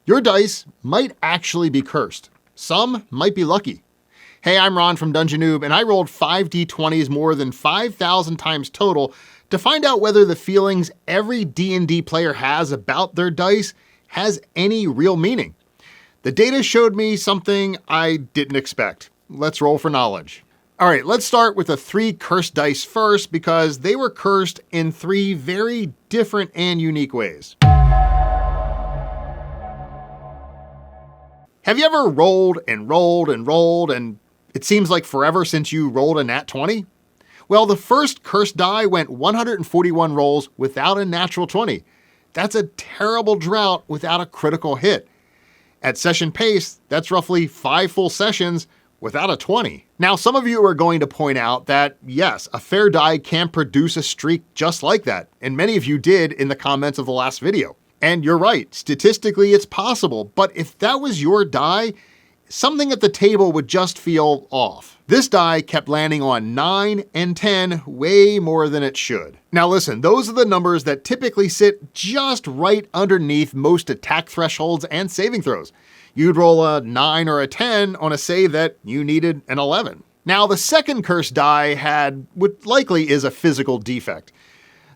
Your dice might actually be cursed. Some might be lucky. Hey, I'm Ron from Dungeon Noob, and I rolled 5d20s more than 5,000 times total to find out whether the feelings every D&D player has about their dice has any real meaning. The data showed me something I didn't expect. Let's roll for knowledge. All right, let's start with the 3 cursed dice first because they were cursed in 3 very different and unique ways. Have you ever rolled and rolled and rolled and it seems like forever since you rolled a nat 20? Well, the first cursed die went 141 rolls without a natural 20. That's a terrible drought without a critical hit. At session pace, that's roughly 5 full sessions without a 20. Now, some of you are going to point out that, yes, a fair die can produce a streak just like that, and many of you did in the comments of the last video. And you're right, statistically it's possible, but if that was your die, something at the table would just feel off. This die kept landing on 9 and 10 way more than it should. Now listen, those are the numbers that typically sit just right underneath most attack thresholds and saving throws. You'd roll a 9 or a 10 on a save that you needed an 11. Now the second cursed die had what likely is a physical defect.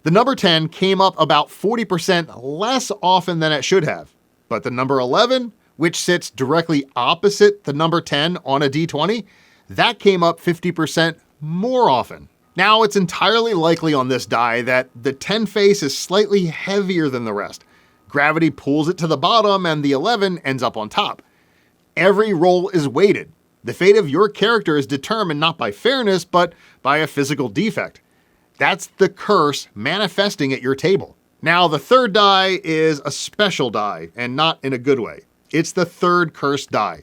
The number 10 came up about 40% less often than it should have, but the number 11, which sits directly opposite the number 10 on a d20, that came up 50% more often. Now, it's entirely likely on this die that the 10 face is slightly heavier than the rest. Gravity pulls it to the bottom and the 11 ends up on top. Every roll is weighted. The fate of your character is determined not by fairness, but by a physical defect. That's the curse manifesting at your table. Now, the third die is a special die, and not in a good way. It's the third cursed die.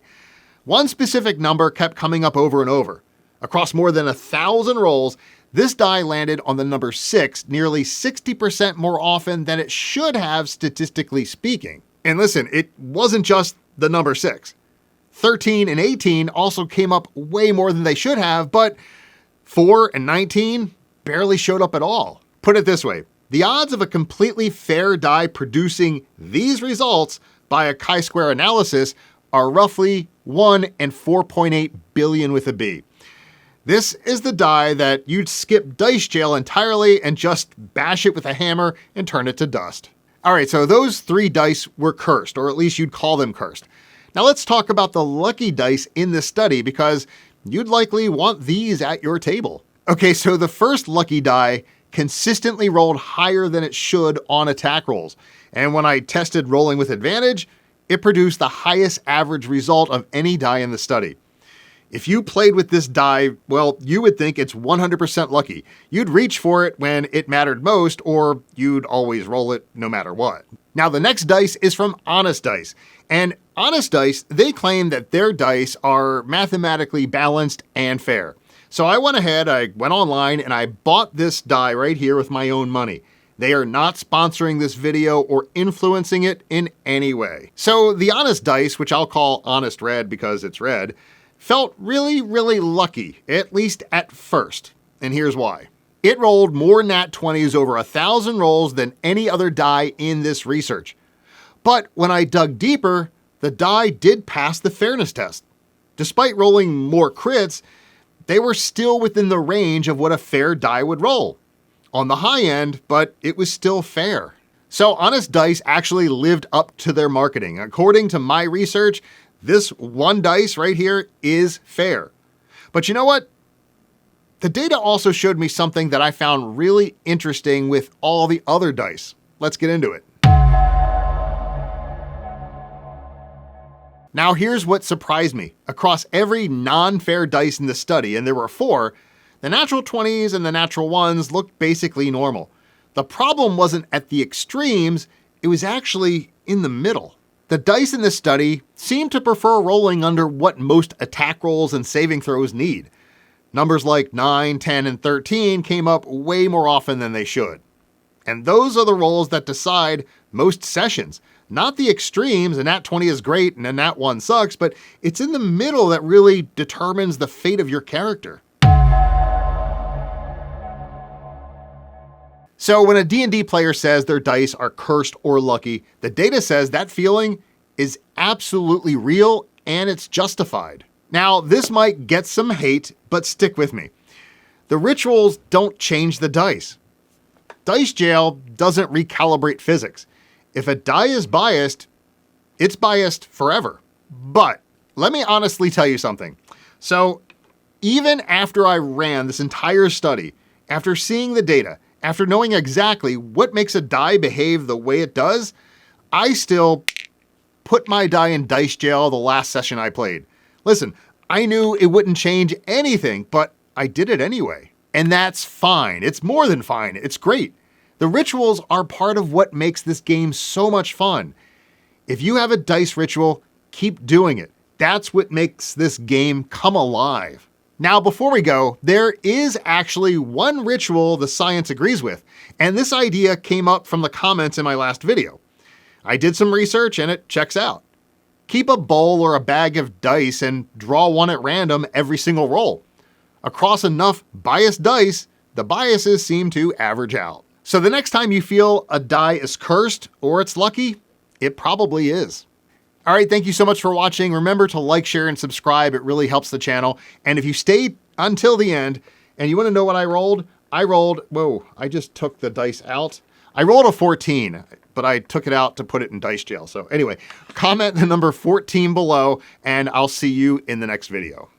One specific number kept coming up over and over. Across more than 1,000 rolls, this die landed on the number 6 nearly 60% more often than it should have, statistically speaking. And listen, it wasn't just the number 6. 13 and 18 also came up way more than they should have, but 4 and 19 barely showed up at all. Put it this way, the odds of a completely fair die producing these results by a chi-square analysis are roughly 1 in 4.8 billion with a B. This is the die that you'd skip dice jail entirely and just bash it with a hammer and turn it to dust. All right, so those 3 dice were cursed, or at least you'd call them cursed. Now let's talk about the lucky dice in this study because you'd likely want these at your table. Okay, so the first lucky die consistently rolled higher than it should on attack rolls. And when I tested rolling with advantage, it produced the highest average result of any die in the study. If you played with this die, well, you would think it's 100% lucky. You'd reach for it when it mattered most, or you'd always roll it no matter what. Now, the next dice is from Honest Dice. And Honest Dice, they claim that their dice are mathematically balanced and fair. So I went ahead, I went online, and I bought this die right here with my own money. They are not sponsoring this video or influencing it in any way. So the Honest Dice, which I'll call Honest Red because it's red, felt really, really lucky, at least at first. And here's why. It rolled more nat 20s over 1,000 rolls than any other die in this research. But when I dug deeper, the die did pass the fairness test. Despite rolling more crits, they were still within the range of what a fair die would roll. On the high end, but it was still fair. So Honest Dice actually lived up to their marketing. According to my research, this one dice right here is fair. But you know what? The data also showed me something that I found really interesting with all the other dice. Let's get into it. Now here's what surprised me. Across every non-fair dice in the study, and there were 4, the natural 20s and the natural 1s looked basically normal. The problem wasn't at the extremes, it was actually in the middle. The dice in this study seemed to prefer rolling under what most attack rolls and saving throws need. Numbers like 9, 10, and 13 came up way more often than they should. And those are the rolls that decide most sessions. Not the extremes, a nat 20 is great and a nat 1 sucks, but it's in the middle that really determines the fate of your character. So when a D&D player says their dice are cursed or lucky, the data says that feeling is absolutely real and it's justified. Now, this might get some hate, but stick with me. The rituals don't change the dice. Dice jail doesn't recalibrate physics. If a die is biased, it's biased forever. But let me honestly tell you something. So even after I ran this entire study, after seeing the data, after knowing exactly what makes a die behave the way it does, I still put my die in dice jail the last session I played. Listen, I knew it wouldn't change anything, but I did it anyway. And that's fine. It's more than fine. It's great. The rituals are part of what makes this game so much fun. If you have a dice ritual, keep doing it. That's what makes this game come alive. Now, before we go, there is actually one ritual the science agrees with, and this idea came up from the comments in my last video. I did some research and it checks out. Keep a bowl or a bag of dice and draw one at random every single roll. Across enough biased dice, the biases seem to average out. So the next time you feel a die is cursed or it's lucky, it probably is. All right, thank you so much for watching. Remember to like, share, and subscribe. It really helps the channel. And if you stayed until the end and you want to know what I rolled, whoa, I just took the dice out. I rolled a 14, but I took it out to put it in dice jail. So anyway, comment the number 14 below and I'll see you in the next video.